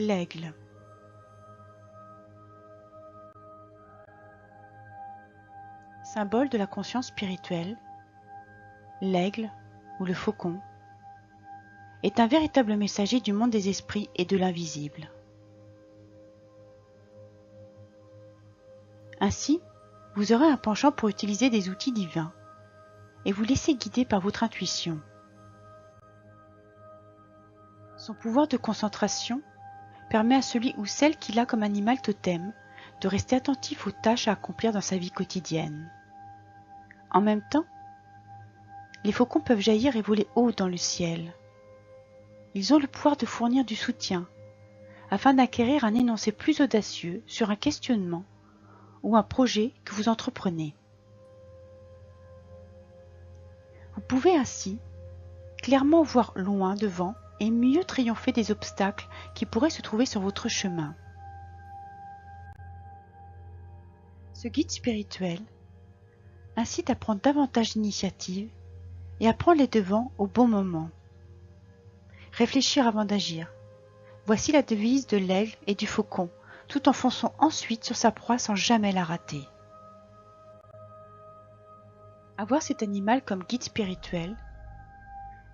L'aigle. Symbole de la conscience spirituelle, l'aigle, ou le faucon, est un véritable messager du monde des esprits et de l'invisible. Ainsi, vous aurez un penchant pour utiliser des outils divins et vous laisser guider par votre intuition. Son pouvoir de concentration permet à celui ou celle qui l'a comme animal totem de rester attentif aux tâches à accomplir dans sa vie quotidienne. En même temps, les faucons peuvent jaillir et voler haut dans le ciel. Ils ont le pouvoir de fournir du soutien afin d'acquérir un énoncé plus audacieux sur un questionnement ou un projet que vous entreprenez. Vous pouvez ainsi clairement voir loin devant et mieux triompher des obstacles qui pourraient se trouver sur votre chemin. Ce guide spirituel incite à prendre davantage d'initiative et à prendre les devants au bon moment. Réfléchir avant d'agir. Voici la devise de l'aigle et du faucon, tout en fonçant ensuite sur sa proie sans jamais la rater. Avoir cet animal comme guide spirituel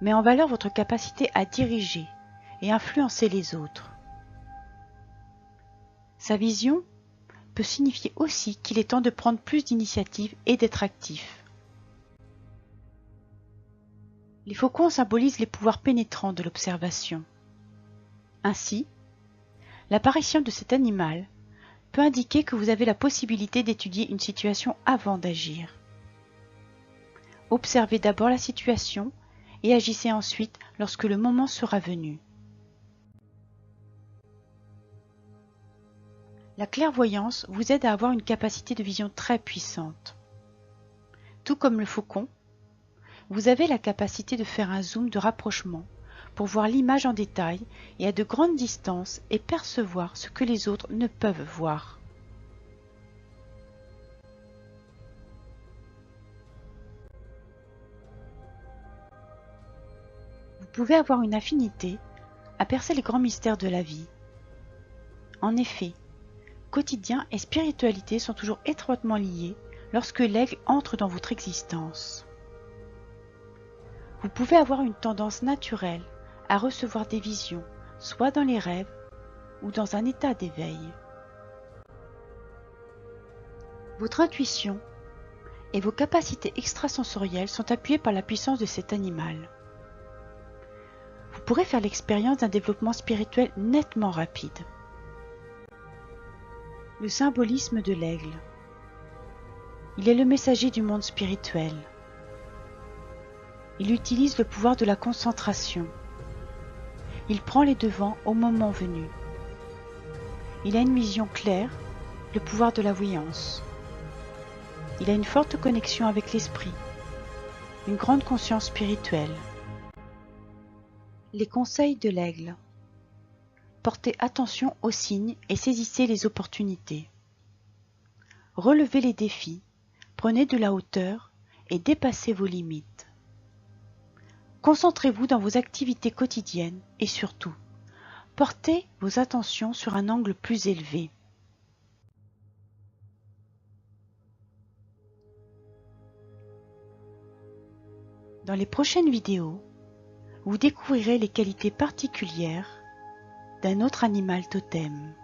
met en valeur votre capacité à diriger et influencer les autres. Sa vision peut signifier aussi qu'il est temps de prendre plus d'initiative et d'être actif. Les faucons symbolisent les pouvoirs pénétrants de l'observation. Ainsi, l'apparition de cet animal peut indiquer que vous avez la possibilité d'étudier une situation avant d'agir. Observez d'abord la situation et agissez ensuite lorsque le moment sera venu. La clairvoyance vous aide à avoir une capacité de vision très puissante. Tout comme le faucon, vous avez la capacité de faire un zoom de rapprochement pour voir l'image en détail et à de grandes distances et percevoir ce que les autres ne peuvent voir. Vous pouvez avoir une affinité à percer les grands mystères de la vie. En effet, quotidien et spiritualité sont toujours étroitement liés lorsque l'aigle entre dans votre existence. Vous pouvez avoir une tendance naturelle à recevoir des visions, soit dans les rêves ou dans un état d'éveil. Votre intuition et vos capacités extrasensorielles sont appuyées par la puissance de cet animal. Vous pourrez faire l'expérience d'un développement spirituel nettement rapide. Le symbolisme de l'aigle. Il est le messager du monde spirituel. Il utilise le pouvoir de la concentration. Il prend les devants au moment venu. Il a une vision claire, le pouvoir de la voyance. Il a une forte connexion avec l'esprit, une grande conscience spirituelle. Les conseils de l'aigle. Portez attention aux signes et saisissez les opportunités. Relevez les défis, prenez de la hauteur et dépassez vos limites. Concentrez-vous dans vos activités quotidiennes et surtout, portez vos attentions sur un angle plus élevé. Dans les prochaines vidéos, vous découvrirez les qualités particulières d'un autre animal totem.